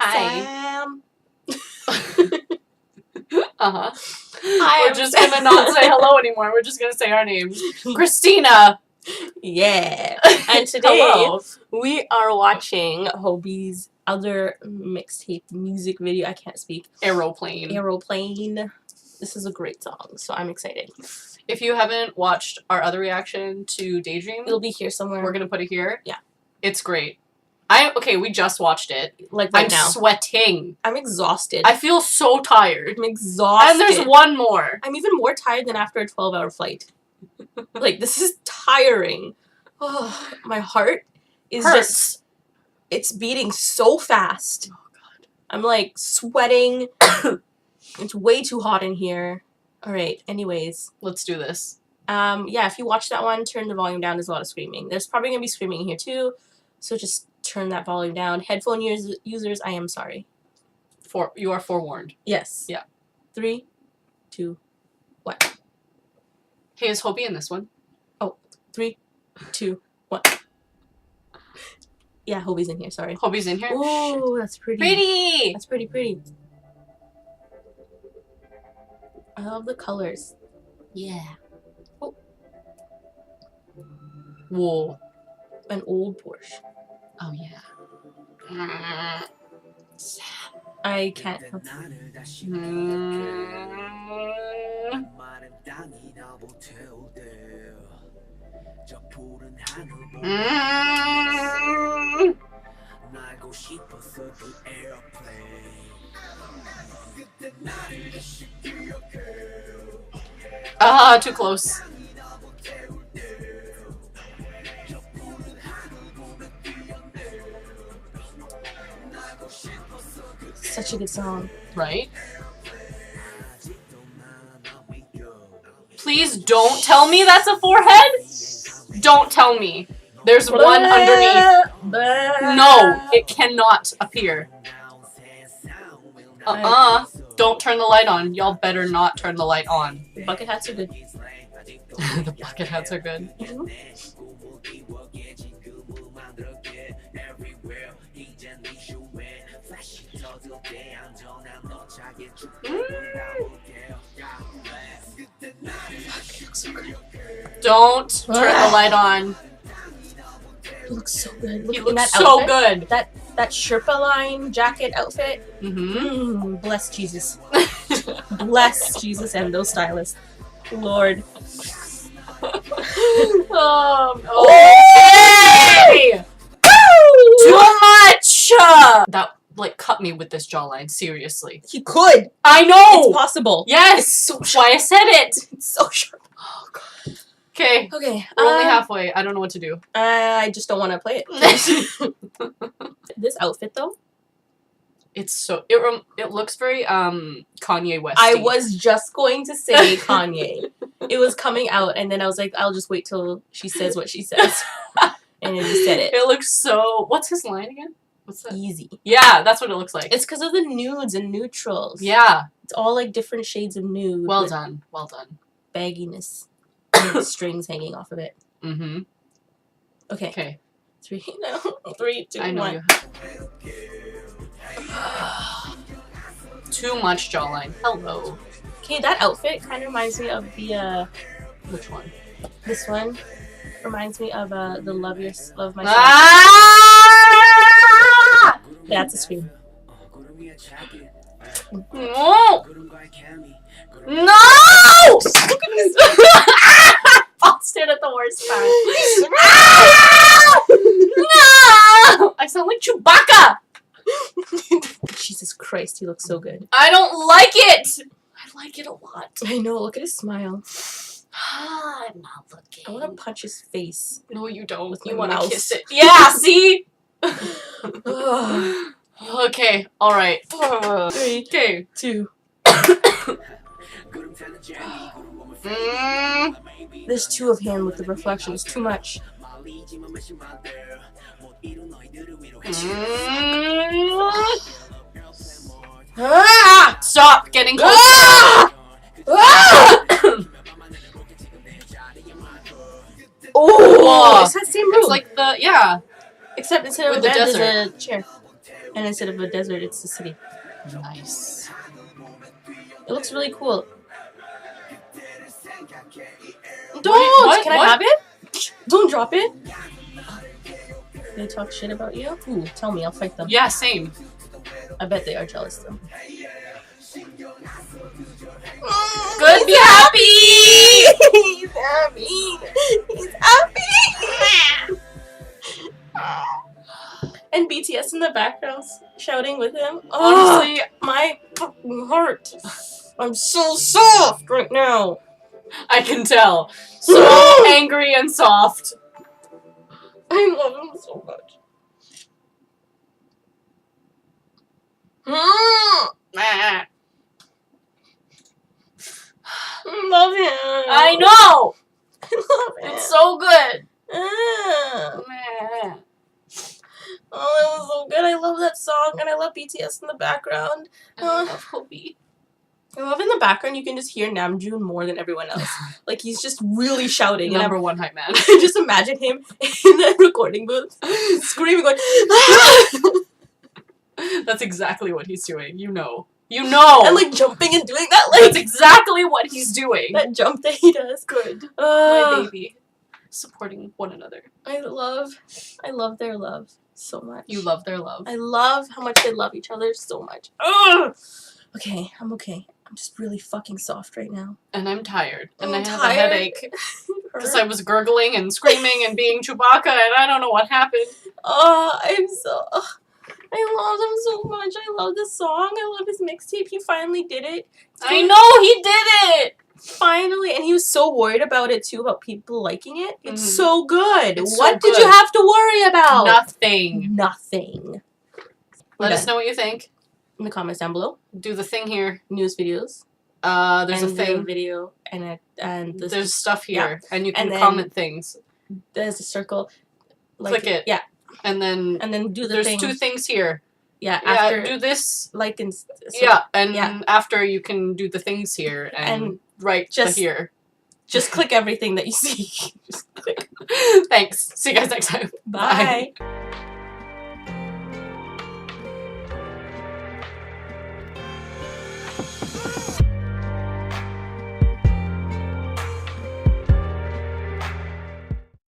Hi. Sam. Uh-huh. Hi, We're just gonna not say hello anymore. We're just gonna say our names. Christina. Yeah. And today Hello. we are watching Hobie's other mixtape music video. I can't speak. Aeroplane. Aeroplane. This is a great song, so I'm excited. If you haven't watched our other reaction to Daydream, It'll be here somewhere. we're gonna put it here. Yeah. It's great. Okay, we just watched it. Like right I'm now. sweating. I'm exhausted. I feel so tired. I'm exhausted. And there's one more. I'm even more tired than after a 12-hour flight. Like, this is tiring. Oh, my heart is just... It's beating so fast. Oh, God. I'm, like, sweating. It's way too hot in here. Alright, anyways. Let's do this. Yeah, if you watch that one, turn the volume down. There's a lot of screaming. There's probably going to be screaming here, too. So just turn that volume down. Headphone users, I am sorry. You are forewarned. Yes. Yeah. 3, 2, 1. Hey, is Hobie in this one? Oh, 3, 2, 1. Yeah, Hobie's in here, sorry. Hobie's in here? Oh, that's pretty. Pretty! That's pretty. I love the colors. Yeah. Oh. Whoa. An old Porsche. Oh, yeah. Sad. I can't help Too close. Such a good song. Right? Please don't tell me that's a forehead! Don't tell me. There's one underneath. No, it cannot appear. Don't turn the light on. Y'all better not turn the light on. The bucket hats are good. The bucket hats are good. Don't turn the light on. He looks so good. He looks so good. That Sherpa line jacket outfit. Mm-hmm. Bless Jesus. Bless Jesus and those stylists. Lord. Okay! Too much! That like cut me with this jawline, seriously. He could! I know! It's possible. Yes! It's so That's why I said it! It's so sharp. Oh, God. Okay. Okay. We're only halfway. I don't know what to do. I just don't want to play it. This outfit, though? It's so... It looks very, Kanye West. I was just going to say Kanye. It was coming out, and then I was like, I'll just wait till she says what she says. And then he said it. It looks so... What's his line again? What's that? Easy. Yeah, that's what it looks like. It's because of the nudes and neutrals. Yeah. It's all like different shades of nude. Well done. Well done. Bagginess. Strings hanging off of it. Mm-hmm. Okay. Okay. 3, 2, I know 1. you have. Too much jawline. Hello. Okay, that outfit kind of reminds me of the, Which one? this one. Reminds me of, the Love Myself. Ah! That's a scream. No! No! Look at this. Boston at the worst time. No! I sound like Chewbacca. Jesus Christ, he looks so good. I don't like it. I like it a lot. I know, look at his smile. I'm not looking. I want to punch his face. No, you don't. With You my want to mouth. kiss it. Yeah, see? Ugh. Okay, alright. 3, Okay. 2. There's two of him with the reflections. Too much. Stop getting close. Oh, it's that same room. It's like the, yeah. Except instead of With a the bed, desert. there's a chair. And instead of a desert, it's a city. Nice. It looks really cool. Don't! What? Can I have it? Don't drop it. They talk shit about you? Ooh, tell me, I'll fight them. Yeah, same. I bet they are jealous though. Good, be happy! He's happy! He's happy! And BTS in the background shouting with him. Honestly, My fucking heart. I'm so soft right now. I can tell. So angry and soft. I love him so much. Ah. I love him. I know! I love him. It's so good. Ah. Ah. Oh, it was so good. I love that song, and I love BTS in the background. I love Hobie. I love in the background you can just hear Namjoon more than everyone else. Like, he's just really shouting. And Number one hype man. I just imagine him in the recording booth, screaming, going, ah! That's exactly what he's doing. You know. You know! And, like, jumping and doing that, like, That's exactly what he's doing. that jump that he does. Good. My baby. Supporting one another. I love their love so much. You love their love. I love how much they love each other so much. Ugh! Okay, I'm okay. I'm just really fucking soft right now. And I'm tired. And I'm I have tired. a headache. Because I was gurgling and screaming and being Chewbacca and I don't know what happened. Oh, I love him so much. I love this song. I love his mixtape. He finally did it. I know he did it! Finally, and he was so worried about it too, about people liking it. It's Mhm. so good. It's What so did you good. have to worry about? Nothing. Nothing. Let us know what you think. In the comments down below. Do the thing here. News videos. There's and a thing. video and this, There's stuff here. And you can And then- comment things. there's a circle. Click it. Yeah, And then and then do the there's thing. two things here. Yeah, Yeah, after do this. like and Yeah, and yeah. after you can do the things here and right just- the here. just click everything that you see. Just click. Thanks. See you guys next time. Bye. Bye.